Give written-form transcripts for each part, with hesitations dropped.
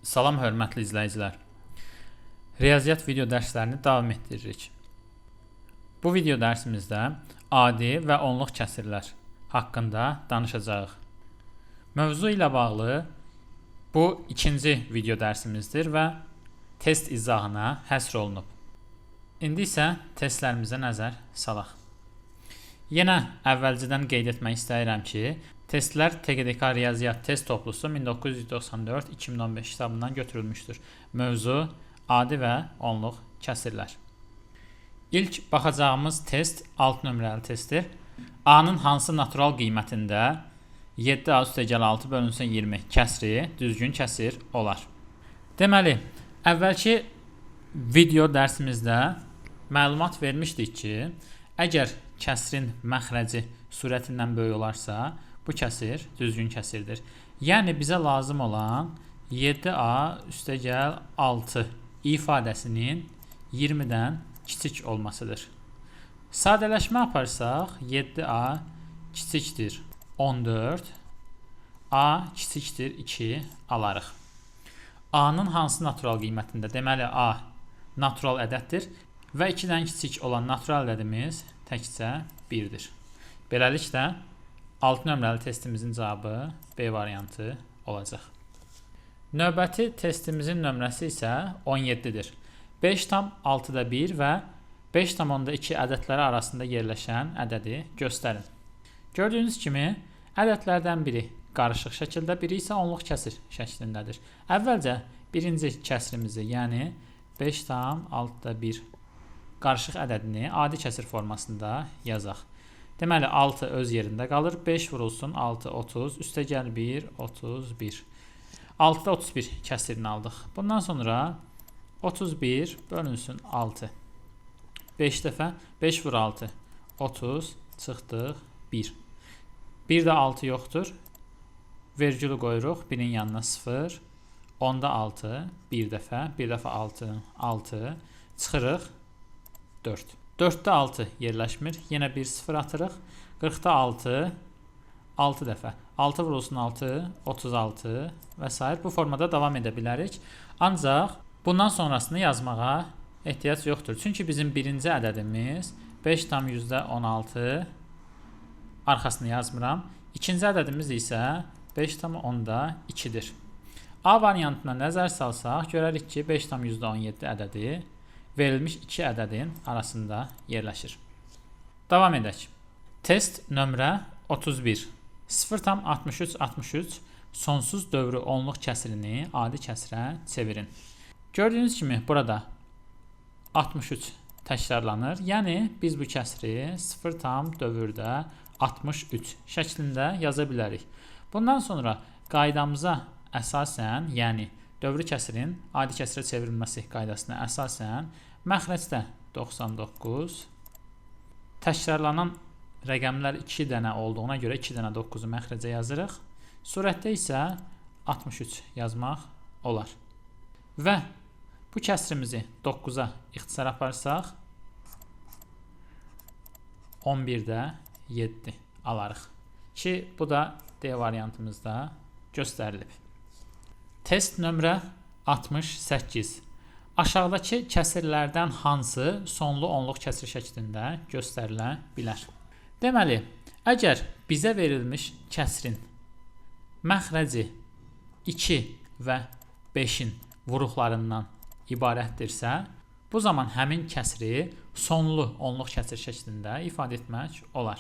Salam hörmətli izləyicilər. Riyaziyyat video dərslərini davam etdiririk. Bu video dərsimizdə adi və onluq kəsirlər haqqında danışacağıq. Mövzu ilə bağlı bu ikinci video dərsimizdir və test izahına həsr olunub. İndi isə testlərimizə nəzər salaq. Yenə əvvəlcədən qeyd etmək istəyirəm ki, testlər TQDK Riyaziyyat test toplusu 1994-2015 kitabından götürülmüşdür. Mövzu adi və onluq kəsirlər. İlk baxacağımız test 6 nömrəli testdir. A-nın hansı natural qiymətində 7A + 6 bölünsün 20 kəsri düzgün kəsir olar? Deməli, əvvəlki video dərsimizdə məlumat vermişdik ki, əgər kəsrin məxrəci surətindən böyük olarsa, bu kəsir düzgün kəsirdir. Yəni bizə lazım olan 7A + 6 ifadəsinin 20-dən kiçik olmasıdır. Sadələşmə aparsaq 7A kiçikdir 14, A kiçikdir 2 alarıq. A-nın hansı natural qiymətində? Deməli, A natural ədəddir və 2-dən kiçik olan natural ədədimiz təkcə 1-dir. Beləliklə, 6 nömrəli testimizin cavabı B variantı olacaq. Növbəti testimizin nömrəsi isə 17-dir. 5,6/1 və 5,2 ədədləri arasında yerləşən ədədi göstərin. Gördüyünüz kimi, ədədlərdən biri qarışıq şəkildə, biri isə onluq kəsir şəklindədir. Əvvəlcə birinci kəsrimizi, yəni 5,6/1 qarışıq ədədini adi kəsir formasında yazaq. Deməli, 6 öz yerində qalır. 5 vurulsun 6, 30, üstəgəl 1, 31. 6-da 31 kəsirini aldıq. Bundan sonra 31 bölünsün 6. 5 dəfə 5 vur 6, 30, çıxdıq 1. 1-də 6 yoxdur. Vergülü qoyuruq, 1-in yanına 0. 10-da 6, 1 dəfə 6, 6, çıxırıq 4. 4-də 6 yerləşmir. Yenə 1 0 atırıq. 40-da 6, 6 dəfə. 6 vurulsun 6, 36 və s. Bu formada davam edə bilərik. Ancaq bundan sonrasını yazmağa ehtiyac yoxdur. Çünki bizim birinci ədədimiz 5,16, arxasını yazmıram. İkinci ədədimiz isə 5,2-dir. A variantına nəzər salsaq, görərik ki, 5,17 ədədi verilmiş 2 ədədin arasında yerləşir. Davam edək. Test nömrə 31. 0,63,63 sonsuz dövrü onluq kəsirini adi kəsirə çevirin. Gördüyünüz kimi, burada 63 təkrarlanır. Yəni, biz bu kəsri 0,63 şəklində yaza bilərik. Bundan sonra qaydamıza əsasən, yəni dövrü kəsirin adi kəsirə çevrilməsi qaydasına əsasən, məxrəcdə 99, təkrarlanan rəqəmlər 2 dənə olduğuna görə 2 dənə 9-u məxrəcə yazırıq. Surətdə isə 63 yazmaq olar. Və bu kəsrimizi 9-a ixtisar aparsaq, 11-də 7 alarıq. Ki, bu da D variantımızda göstərilib. Test nömrə 68. Aşağıdakı kəsirlərdən hansı sonlu onluq kəsir şəklində göstərilə bilər? Deməli, əgər bizə verilmiş kəsrin məxrəci 2 və 5-in vuruqlarından ibarətdirsə, bu zaman həmin kəsri sonlu onluq kəsir şəklində ifadə etmək olar.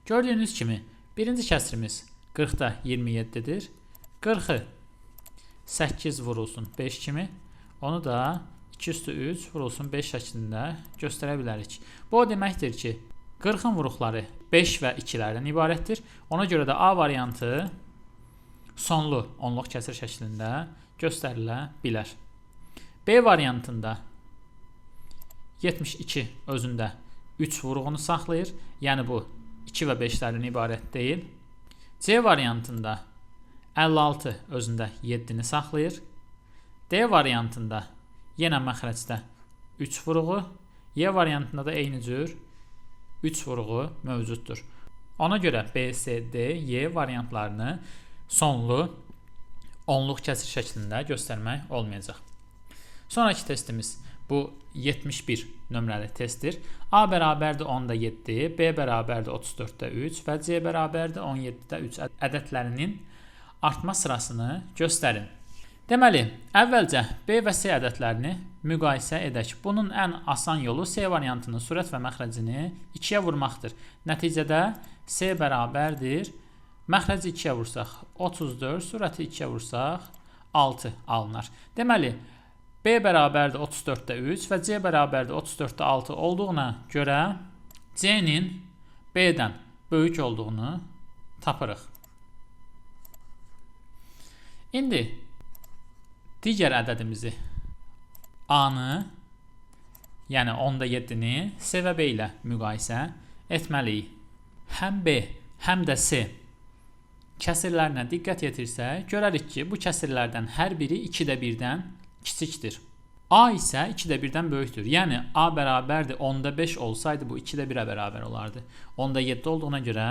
Gördüyünüz kimi, birinci kəsrimiz 40-da 27-dir. 40-ı 8 vurulsun 5 kimi, onu da 2/3 vurulsun 5 şəklində göstərə bilərik. Bu o deməkdir ki, 40-ın vuruqları 5 və 2-lərdən ibarətdir. Ona görə də A variantı sonlu onluq kəsir şəklində göstərilə bilər. B variantında 72 özündə 3 vuruğunu saxlayır. Yəni bu 2 və 5-lərdən ibarət deyil. C variantında 56 özündə 7-ni saxlayır. D variantında yenə məxrəcdə 3 vuruğu, Y variantında da eyni cür 3 vuruğu mövcuddur. Ona görə B, C, D, Y variantlarını sonlu onluq kəsir şəklində göstərmək olmayacaq. Sonraki testimiz bu 71 nömrəli testdir. A bərabərdir 10-da 7, B bərabərdir 34-də 3 və C bərabərdir 17-də 3 ədədlərinin artma sırasını göstərin. Deməli, əvvəlcə B və C ədədlərini müqayisə edək. Bunun ən asan yolu C variantının sürət və məxrəcini 2-yə vurmaqdır. Nəticədə C bərabərdir, məxrəci 2-yə vursaq 34, sürəti 2-yə vursaq 6 alınır. Deməli, B bərabərdir 34-də 3 və C bərabərdir 34-də 6 olduğuna görə C-nin B-dən böyük olduğunu tapırıq. İndi digər ədədimizi A-nı, yəni 10-da 7-ni C və B ilə müqayisə etməliyik. Həm B, həm də C kəsirlərinə diqqət yetirsək, görərik ki, bu kəsirlərdən hər biri 2-də 1-dən kiçikdir. A isə 2-də 1-dən böyükdür. Yəni A bərabərdir 10-da 5 olsaydı bu 2-də 1-ə bərabər olardı. 10-da 7 olduğuna görə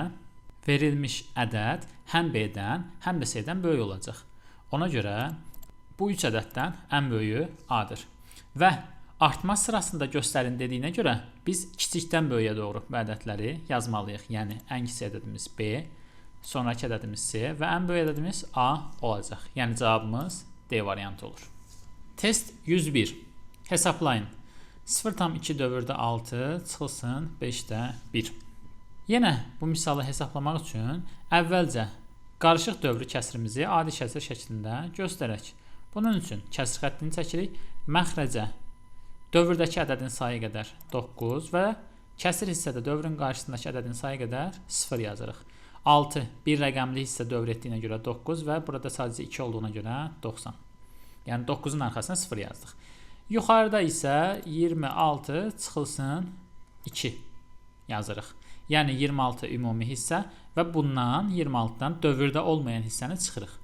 verilmiş ədəd həm B-dən, həm də C-dən böyük olacaq. Ona görə bu 3 ədəddən ən böyüyü A-dır. Və artma sırasında göstərin dediyinə görə biz kiçikdən böyüyə doğru bu ədədləri yazmalıyıq. Yəni ən kiçik ədədimiz B, sonraki ədədimiz C və ən böyük ədədimiz A olacaq. Yəni cavabımız D variantı olur. Test 101. Hesablayın. 0,2 dövrdə 6 çıxılsın 5-də 1. Yenə bu misalı hesablamaq üçün əvvəlcə qarışıq dövrü kəsirimizi adi kəsir şəklində göstərək. Bunun üçün kəsir xəttini çəkirik. Məxrəcə dövrdəki ədədin sayı qədər 9 və kəsir hissədə dövrün qarşısındakı ədədin sayı qədər 0 yazırıq. 6 bir rəqəmli hissə dövr etdiyinə görə 9 və burada sadəcə 2 olduğuna görə 90. Yəni 9-un arxasına 0 yazdıq. Yuxarıda isə 26 çıxılsın 2 yazırıq. Yəni 26 ümumi hissə və bundan 26-dan dövrdə olmayan hissəni çıxırıq.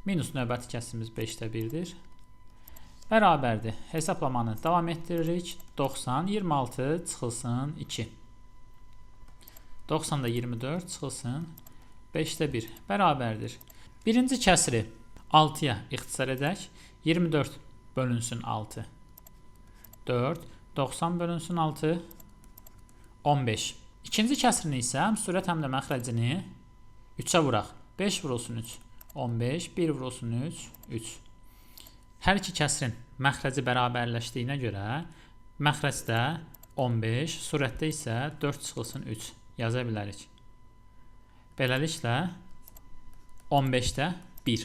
Minus növbəti kəsirimiz 5-də 1-dir. Bərabərdir. Hesablamanı davam etdiririk. 90, 26 çıxılsın 2. 90-da 24 çıxılsın 5-də 1. Bərabərdir. Birinci kəsiri 6-ya ixtisar edək. 24 bölünsün 6. 4, 90 bölünsün 6. 15. İkinci kəsirini isə həm sürət həm də məxrəcini 3-ə vuraq. 5 vurulsun 3. 15, 1 vurulsun 3, 3. Hər iki kəsirin məxrəci bərabərləşdiyinə görə məxrəcdə 15, sürətdə isə 4 çıxılsın 3 yaza bilərik. Beləliklə 15-də 1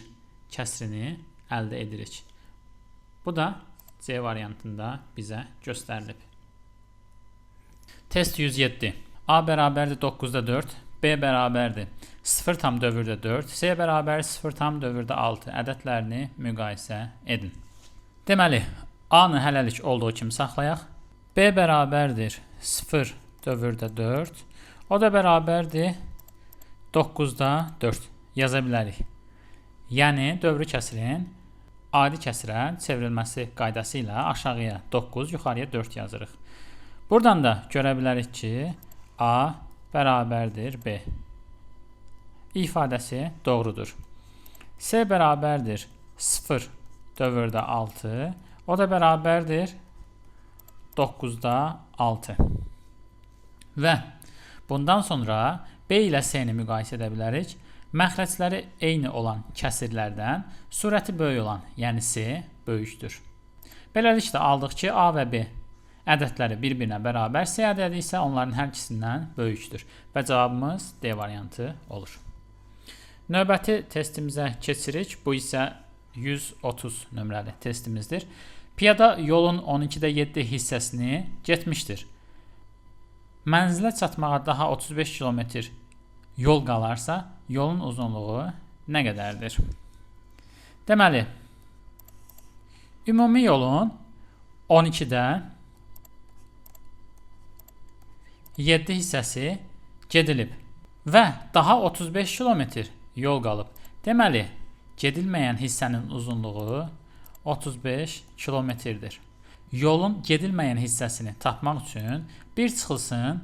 kəsirini əldə edirik. Bu da C variantında bizə göstərilib. Test 107. A bərabərdir 9-da 4, B bərabərdir 0,4, C bərabər 0,6 ədədlərini müqayisə edin. Deməli, A-nı hələlik olduğu kimi saxlayaq. B bərabərdir 0,4, o da bərabərdir 9-da 4 yaza bilərik. Yəni, dövrü kəsirin adi kəsirə çevrilməsi qaydası ilə aşağıya 9, yuxarıya 4 yazırıq. Buradan da görə bilərik ki, A bərabərdir B. İfadəsi doğrudur. C bərabərdir 0,6, o da bərabərdir 9-da 6. Və bundan sonra B ilə C-ni müqayisə edə bilərik. Məxrəcləri eyni olan kəsirlərdən sürəti böyük olan, yəni C böyükdür. Beləliklə aldıq ki, A və B ədədləri bir-birinə bərabər, C ədədi isə onların hər ikisindən böyükdür və cavabımız D variantı olur. Növbəti testimizə keçirik. Bu isə 130 nömrəli testimizdir. Piyada yolun 12-də 7 hissəsini getmişdir. Mənzilə çatmağa daha 35 km yol qalarsa, yolun uzunluğu nə qədərdir? Deməli, ümumi yolun 12-də 7 hissəsi gedilib və daha 35 km yol qalıb. Deməli, gedilməyən hissənin uzunluğu 35 kilometrdir. Yolun gedilməyən hissəsini tapmaq üçün bir çıxılsın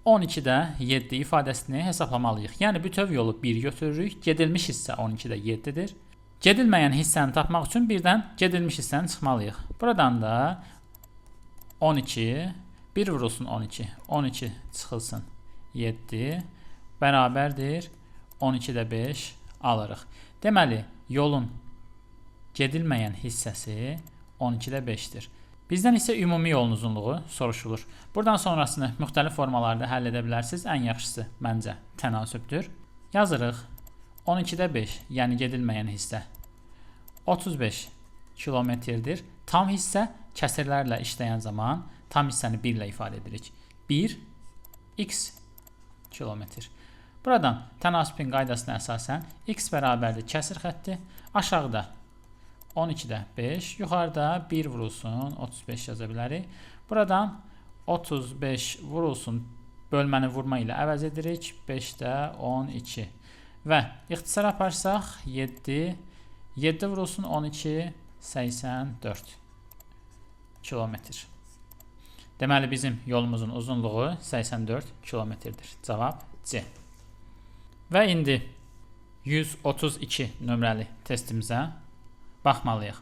12-də 7 ifadəsini hesablamalıyıq. Yəni, bütöv yolu 1 götürürük. Gedilmiş hissə 12-də 7-dir. Gedilməyən hissəni tapmaq üçün birdən gedilmiş hissəni çıxmalıyıq. Buradan da 12, 1 vurulsun 12, 12 çıxılsın 7, bərabərdir 12-də 5 alırıq. Deməli, yolun gedilməyən hissəsi 12-də 5-dir. Bizdən isə ümumi yolun uzunluğu soruşulur. Buradan sonrasını müxtəlif formalarda həll edə bilərsiniz. Ən yaxşısı məncə tənasübdür. Yazırıq 12-də 5, yəni gedilməyən hissə 35 kilometrdir. Tam hissə kəsirlərlə işləyən zaman tam hissəni 1 ilə ifadə edirik. 1 x kilometr. Buradan tənasübün qaydasına əsasən x bərabərdir kəsir xətti. Aşağıda 12-də 5, yuxarıda 1 vurulsun 35 yaza bilərik. Buradan 35 vurulsun bölməni vurma ilə əvəz edirik. 5-də 12 və ixtisar aparsaq 7 vurulsun 12 84 kilometr. Deməli bizim yolumuzun uzunluğu 84 kilometrdir. Cavab C. Və indi 132 nömrəli testimizə baxmalıyıq.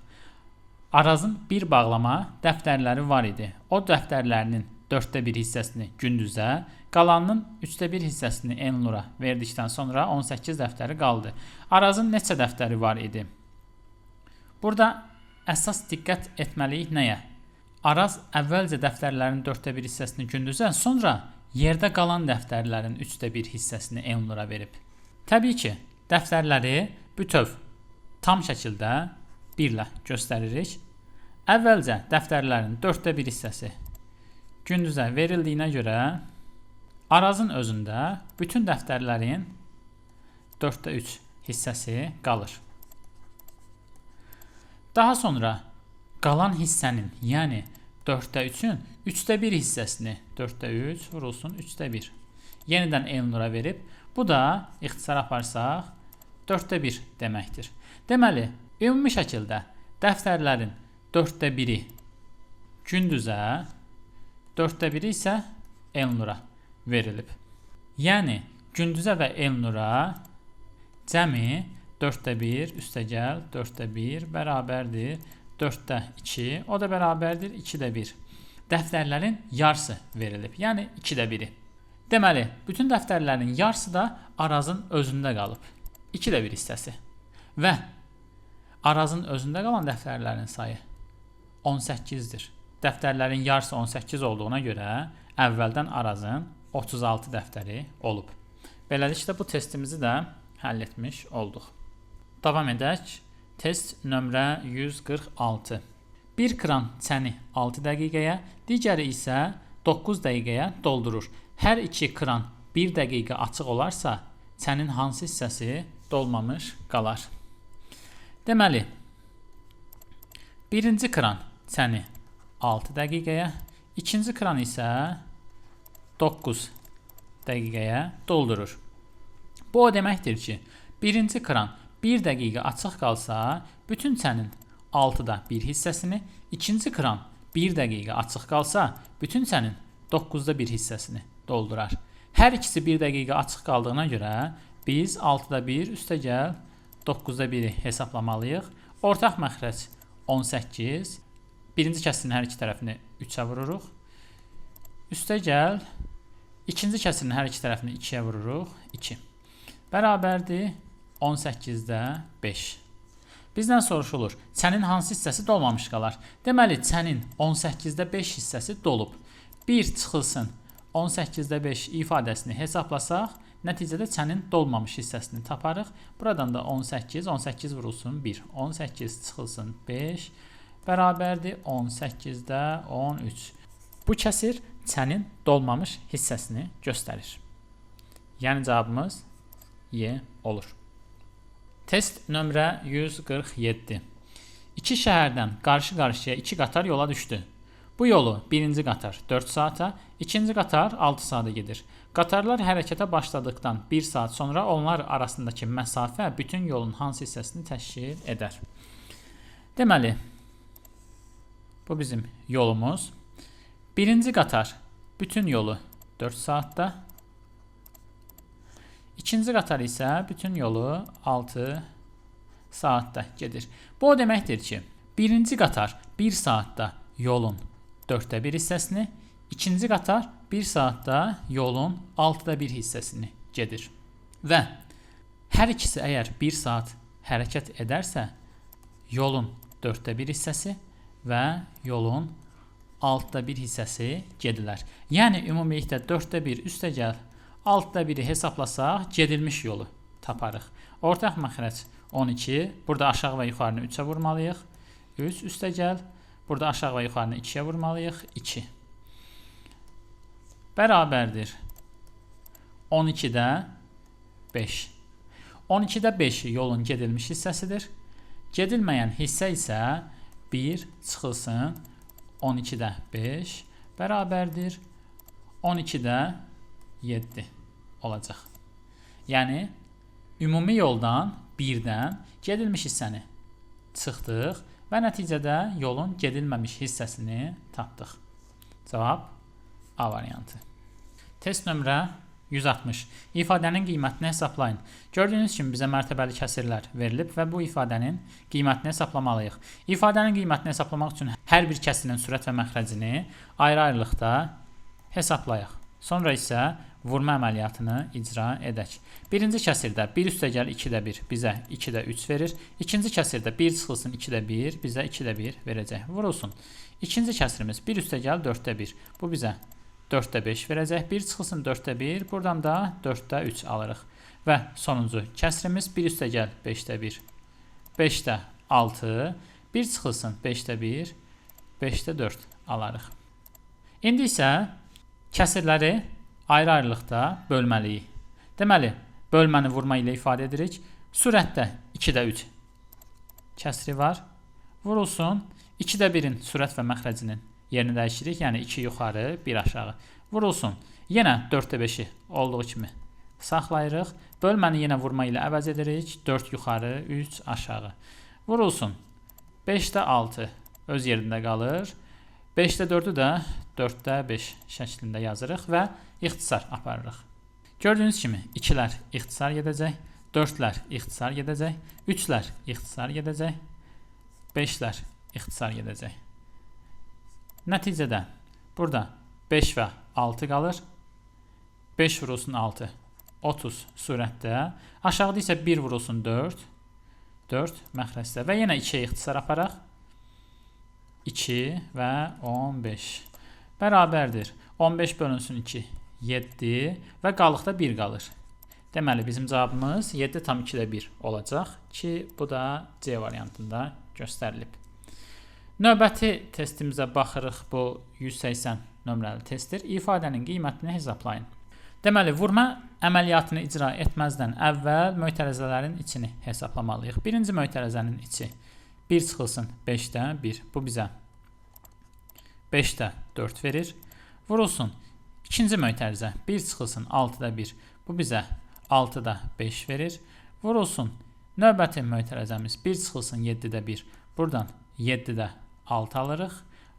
Arazın bir bağlama dəftərləri var idi. O dəftərlərinin 1/4 hissəsini Gündüzə, qalanının 3/1 hissəsini Elnura verdikdən sonra 18 dəftəri qaldı. Arazın neçə dəftəri var idi? Burada əsas diqqət etməliyik nəyə? Araz əvvəlcə dəftərlərin 1/4 hissəsini Gündüzə, sonra yerdə qalan dəftərlərin 3/1 hissəsini Elnura verib. Təbii ki, dəftərləri bütöv tam şəkildə 1 ilə göstəririk. Əvvəlcə dəftərlərin 1/4 hissəsi Gündüzə verildiyinə görə Arazın özündə bütün dəftərlərin 4/3 hissəsi qalır. Daha sonra qalan hissənin, yəni 4/3-ün 3/1 hissəsini 4/3 vurulsun 3/1 yenidən Elnura verib, bu da ixtisar aparsaq 4/1 deməkdir. Deməli, ümumi şəkildə dəftərlərin 4/1-i Gündüzə, 4/1-i isə Elnura verilib. Yəni, Gündüzə və Elnura cəmi 4/1 üstəgəl 4/1 bərabərdir 4/2, o da bərabərdir 2/1. Dəftərlərin yarısı verilib, yəni 2/1-i. Deməli, bütün dəftərlərin yarısı da Arazın özündə qalıb. 2/1 hissəsi. Və Arazın özündə qalan dəftərlərin sayı 18-dir. Dəftərlərin yarısı 18 olduğuna görə əvvəldən Arazın 36 dəftəri olub. Beləliklə bu testimizi də həll etmiş olduq. Davam edək. Test nömrə 146. Bir kran çəni 6 dəqiqəyə, digəri isə 9 dəqiqəyə doldurur. Hər iki kran 1 dəqiqə açıq olarsa, çənin hansı hissəsi dolmamış qalar? Deməli, birinci kran çəni 6 dəqiqəyə, ikinci kran isə 9 dəqiqəyə doldurur. Bu o deməkdir ki, birinci kran 1 dəqiqə açıq qalsa, bütün çənin 6-da 1 hissəsini, ikinci kran 1 dəqiqə açıq qalsa, bütün çənin 9-da 1 hissəsini doldurar. Hər ikisi 1 dəqiqə açıq qaldığına görə biz 6-da 1 üstəgəl 9-da 1-i hesablamalıyıq. Ortaq məxrəc 18. Birinci kəsirin hər iki tərəfini 3-ə vururuq. Üstəgəl ikinci kəsirin hər iki tərəfini 2-yə vururuq. 2. Bərabərdir 18-də 5. Bizdən soruşulur, çənin hansı hissəsi dolmamış qalar? Deməli, çənin 18-də 5 hissəsi dolub. 1 çıxılsın 18-də 5 ifadəsini hesablasaq, nəticədə çənin dolmamış hissəsini taparıq. Buradan da 18 vurulsun 1. 18 çıxılsın 5 bərabərdir 18-də 13. Bu kəsir çənin dolmamış hissəsini göstərir. Yəni cavabımız Y olur. Test nömrə 147. İki şəhərdən qarşı-qarşıya 2 qatar yola düşdü. Bu yolu birinci qatar 4 saata, ikinci qatar 6 saata gedir. Qatarlar hərəkətə başladıqdan 1 saat sonra onlar arasındakı məsafə bütün yolun hansı hissəsini təşkil edər? Deməli, bu bizim yolumuz. Birinci qatar bütün yolu 4 saatda, ikinci qatar isə bütün yolu 6 saatdə gedir. Bu o deməkdir ki, birinci qatar 1 saatda yolun 4də 1 hissəsini, ikinci qatar 1 saatda yolun 6da 1 hissəsini gedir. Və hər ikisi əgər 1 saat hərəkət edərsə, yolun 4də 1 hissəsi və yolun 6da 1 hissəsi gedirlər. Yəni, ümumilikdə 4də 1 üstəgəl 6da 1-i hesablasaq, gedilmiş yolu taparıq. Ortaq məxrəc 12, burada aşağı və yuxarını 3-ə vurmalıyıq. 3 üstəgəl, burada aşağı və yuxarını 2-yə vurmalıyıq. 2. Bərabərdir 12-də 5. 12-də 5 yolun gedilmiş hissəsidir. Gedilməyən hissə isə 1 çıxılsın 12-də 5 bərabərdir 12-də 7 olacaq. Yəni, ümumi yoldan 1-dən gedilmiş hissəni çıxdıq və nəticədə yolun gedilməmiş hissəsini tapdıq. Cavab A variantı. Test nömrə 160. İfadənin qiymətini hesablayın. Gördüyünüz kimi bizə mərtəbəli kəsirlər verilib və bu ifadənin qiymətini hesablamalıyıq. İfadənin qiymətini hesablamaq üçün hər bir kəsirin sürət və məxrəcini ayrı-ayrılıqda hesablayaq. Sonra isə vurma əməliyyatını icra edək. Birinci kəsirdə 1 üstəgəl 2də 1 bizə 2də 3 verir. İkinci kəsirdə 1 çıxılsın 2də 1 bizə 2də 1 verəcək. Vurulsun. İkinci kəsirimiz 1 üstəgəl 4də 1. Bu bizə 4də 5 verəcək. 1 çıxılsın 4də 1. Buradan da 4də 3 alırıq. Və sonuncu kəsirimiz 1 üstəgəl 5də 1. 5də 6. 1 çıxılsın 5də 1. 5də 4 alarıq. İndi isə kəsirləri ayrı-ayrılıqda bölməliyik. Deməli, bölməni vurma ilə ifadə edirik. Sürətdə 2də 3 kəsiri var. Vurulsun. 2də 1-in sürət və məxrəcinin yerini dəyişirik. Yəni 2 yuxarı, 1 aşağı. Vurulsun. Yenə 4də 5-i olduğu kimi saxlayırıq. Bölməni yenə vurma ilə əvəz edirik. 4 yuxarı, 3 aşağı. Vurulsun. 5də 6 öz yerində qalır. 5də 4-ü də 4də 5 şəklində yazırıq və ixtisar aparırıq. Gördüyünüz kimi 2-lər ixtisar gedəcək, 4-lər ixtisar gedəcək, 3-lər ixtisar gedəcək, 5-lər ixtisar gedəcək. Nəticədə burada 5 və 6 qalır. 5 vurulsun 6, 30 surətdə. Aşağıda isə 1 vurulsun 4, 4 məxrəcdə və yenə 2-yə ixtisar aparaq. 2 və 15 bərabərdir. 15 bölünsün 2, 7 və qalıqda 1 qalır. Deməli, bizim cavabımız 7 tam 2də 1 olacaq ki, bu da C variantında göstərilib. Növbəti testimizə baxırıq. Bu 180 nömrəli testdir. İfadənin qiymətini hesablayın. Deməli, vurma əməliyyatını icra etməzdən əvvəl mötərizələrin içini hesablamalıyıq. Birinci mötərizənin içi 1 çıxılsın 5də 1. Bu bizə 5də 4 verir. Vurulsun. İkinci mötərizə 1 çıxılsın 6da 1. Bu bizə 6da 5 verir. Vurulsun. Növbəti mötərizəmiz 1 çıxılsın 7də 1. Buradan 7də 6 alırıq.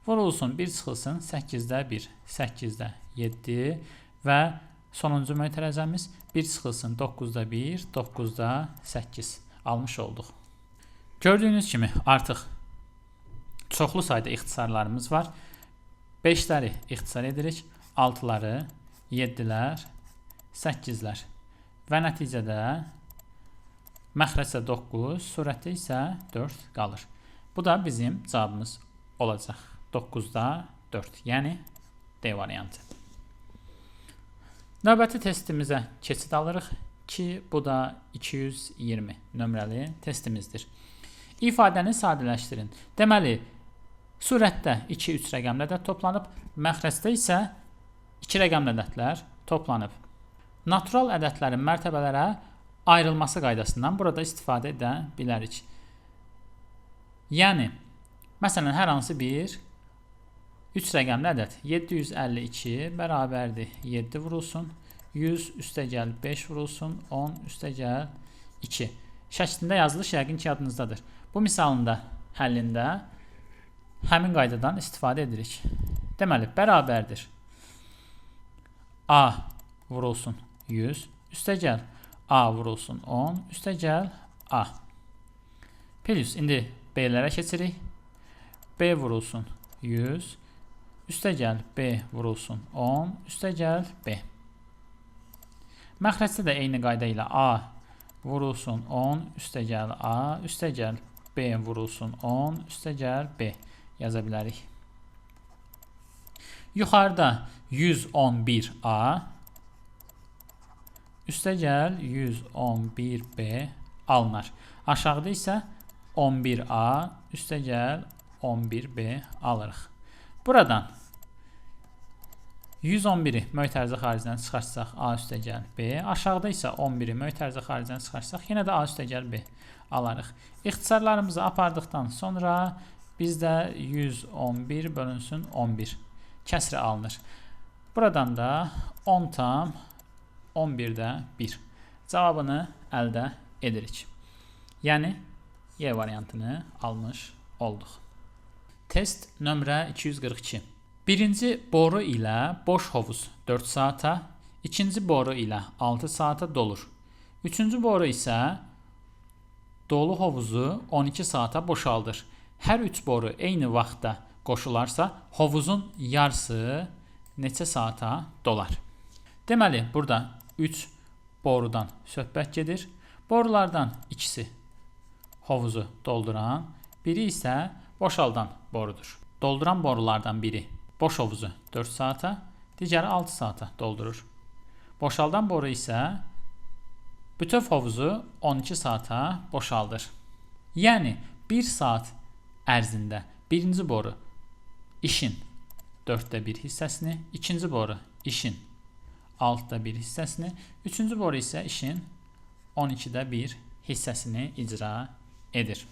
Vurulsun. 1 çıxılsın 8də 1. 8də 7 və sonuncu mötərizəmiz 1 çıxılsın 9da 1. 9da 8 almış olduq. Gördüyünüz kimi artıq çoxlu sayda ixtisarlarımız var. 5-ləri ixtisar edirik, 6-ları, 7-lər, 8-lər və nəticədə məxrəcdə 9, surətdə isə 4 qalır. Bu da bizim cavabımız olacaq. 9-da 4, yəni D variantı. Növbəti testimizə keçid alırıq ki, bu da 220 nömrəli testimizdir. İfadəni sadələşdirin. Deməli, surətdə 2, 3 rəqəmli ədəd toplanıb, məxrəcdə isə 2 rəqəmli ədədlər toplanıb. Natural ədədlərin mərtəbələrə ayrılması qaydasından burada istifadə edə bilərik. Yəni, məsələn, hər hansı bir 3 rəqəmli ədəd 752 bərabərdir 7 vurulsun, 100 üstəgəl 5 vurulsun, 10 üstəgəl 2 şəklində yazılış yəqin ki, yadınızdadır. Bu misalında həllində həmin qaydadan istifadə edirik. Deməli, bərabərdir A vurulsun 100 üstəgəl A vurulsun 10 üstəgəl A. Plus indi B-lərə keçirik. B vurulsun 100. Üstə gəl B vurulsun 10. Üstə gəl B. Məxrəcdə də eyni qayda ilə A vurulsun 10. Üstə gəl A. Üstə gəl B vurulsun 10. Üstə gəl B yaza bilərik. Yuxarıda 111A. Üstə gəl 111B alınır. Aşağıda isə 11A. Üstə gəl 11B alırıq. Buradan 111-i mötərizə xaricdən çıxarsaq A üstə gəl B. Aşağıda isə 11-i mötərizə xaricdən çıxarsaq yenə də A üstə gəl B alarıq. İxtisarlarımızı apardıqdan sonra bizdə 111 bölünsün 11 kəsri alınır. Buradan da 10 tam 11-də 1 cavabını əldə edirik. Yəni Y variantını almış olduq. Test nömrə 242. Birinci boru ilə boş hovuz 4 saata, ikinci boru ilə 6 saata dolur. Üçüncü boru isə dolu hovuzu 12 saata boşaldır. Hər üç boru eyni vaxtda qoşularsa, hovuzun yarısı neçə saata dolar? Deməli, burada 3 borudan söhbət gedir. Borulardan ikisi hovuzu dolduran, biri isə boşaldan borudur. Dolduran borulardan biri boş hovuzu 4 saata, digəri 6 saata doldurur. Boşaldan boru isə bütöv hovuzu 12 saata boşaldır. Yəni 1 saat ərzində birinci boru işin 4də 1 hissəsini, ikinci boru işin 6da 1 hissəsini, üçüncü boru isə işin 12də 1 hissəsini icra edir.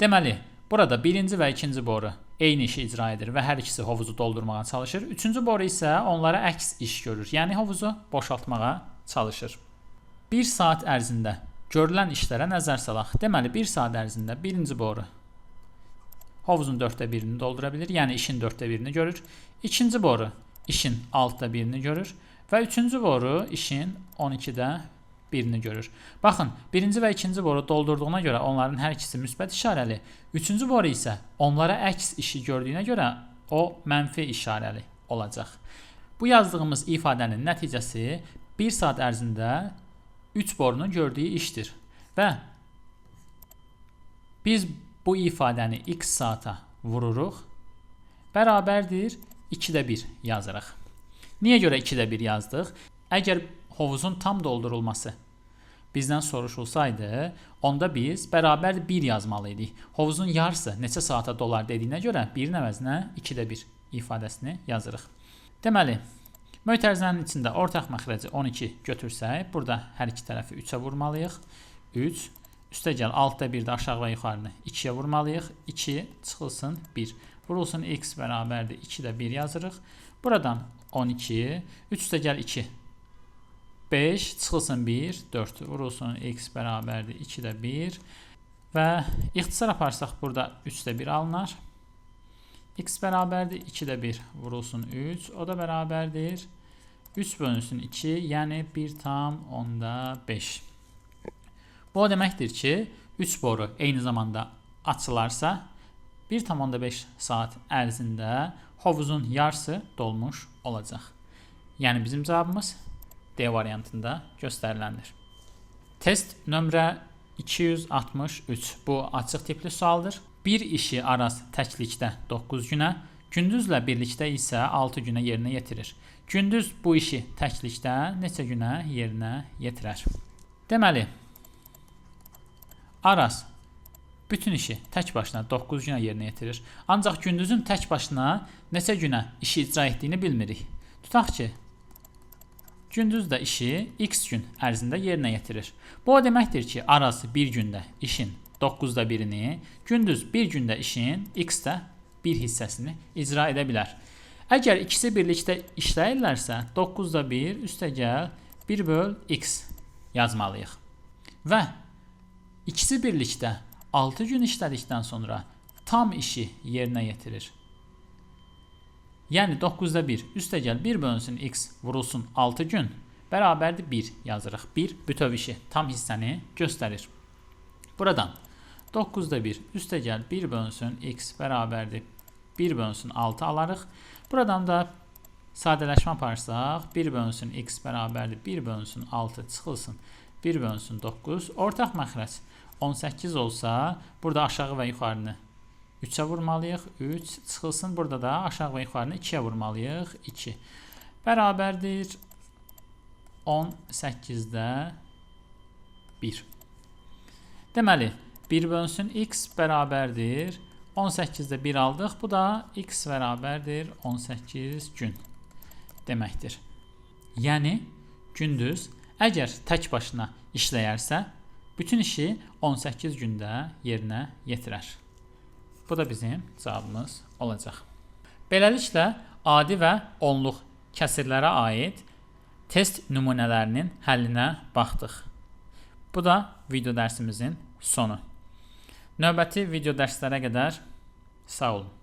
Deməli, burada birinci və ikinci boru eyni işi icra edir və hər ikisi hovuzu doldurmağa çalışır. Üçüncü boru isə onlara əks iş görür, yəni hovuzu boşaltmağa çalışır. 1 saat ərzində görülən işlərə nəzər salaq. Deməli, 1 saat ərzində birinci boru hovuzun 4də 1-ni doldura bilir, yəni işin 4də 1-ni görür. İkinci boru işin 6da 1-ni görür və üçüncü boru işin 12də 1-ni görür. Baxın, birinci və ikinci boru doldurduğuna görə onların hər ikisi müsbət işarəli. Üçüncü boru isə onlara əks işi gördüyünə görə o mənfi işarəli olacaq. Bu yazdığımız ifadənin nəticəsi 1 saat ərzində 3 borunun gördüyü işdir. Və biz bu ifadəni x saata vururuq, bərabərdir 2də 1 yazırıq. Niyə görə 2də 1 yazdıq? Əgər hovuzun tam doldurulması bizdən soruşulsaydı, onda biz bərabər 1 yazmalıydık. Hovuzun yarısı neçə saata dolar dediyinə görə 1-in əvəzinə 2də 1 ifadəsini yazırıq. Deməli, mötərizənin içində ortaq məxrəci 12 götürsək, burada hər iki tərəfi 3-ə vurmalıyıq. 3, üstə gəl 6da 1-də aşağı və yuxarını 2-yə vurmalıyıq. 2 çıxılsın 1. Vurulsun x bərabərdir 2də 1 yazırıq. Buradan 12, 3 üstə gəl 2. 5 çıxılsın 1, 4 vurulsun x bərabərdir 2də 1 və ixtisar aparsaq burada 3də 1 alınır. X bərabərdir 2də 1 vurulsun 3, o da bərabərdir 3 bölünsün 2, yəni 1 tam 10-da 5. Bu o deməkdir ki, 3 boru eyni zamanda açılarsa 1 tam 10-da 5 saat ərzində hovuzun yarısı dolmuş olacaq. Yəni bizim cavabımız D variantında göstəriləndir. Test nömrə 263. Bu açıq tipli sualdır. Bir işi Araz təklikdə 9 günə, gündüzlə birlikdə isə 6 günə yerinə yetirir. Gündüz bu işi təklikdə neçə günə yerinə yetirər? Deməli, Araz bütün işi tək başına 9 günə yerinə yetirir. Ancaq gündüzün tək başına neçə günə işi icra etdiyini bilmirik. Tutaq ki, gündüz də işi x gün ərzində yerinə yetirir. Bu o deməkdir ki, Araz bir gündə işin 9da 1-ini, gündüz bir gündə işin x-də 1 hissəsini icra edə bilər. Əgər ikisi birlikdə işləyirlərsə, 9da 1 üstə gəl 1 böl x yazmalıyıq. Və ikisi birlikdə 6 gün işlədikdən sonra tam işi yerinə yetirir. Yəni 9da 1 üstə gəl 1 bölünsün x vurulsun 6 gün bərabərdir 1 yazırıq. 1 bütöv işi tam hissəni göstərir. Buradan 9'da 1 üstə gəl 1 bölünsün x bərabərdir 1 bölünsün 6 alarıq. Buradan da sadələşmə aparsaq 1 bölünsün x bərabərdir 1 bölünsün 6 çıxılsın 1 bölünsün 9. Ortaq məxrəc 18 olsa burada aşağı və yuxarını 3'ə vurmalıyıq. 3 çıxılsın. Burada da aşağı və yuxarını 2'yə vurmalıyıq. 2 bərabərdir 18'də 1. Deməli 1 bölünsün x bərabərdir 18'də 1 aldıq. Bu da x bərabərdir 18 gün deməkdir. Yəni gündüz əgər tək başına işləyərsə bütün işi 18 gündə yerinə yetirər. Bu da bizim cavabımız olacaq. Beləliklə adi və onluq kəsirlərə aid test nümunələrinin həllinə baxdıq. Bu da video dərsimizin sonu. Növbəti video dərslərə qədər sağ olun.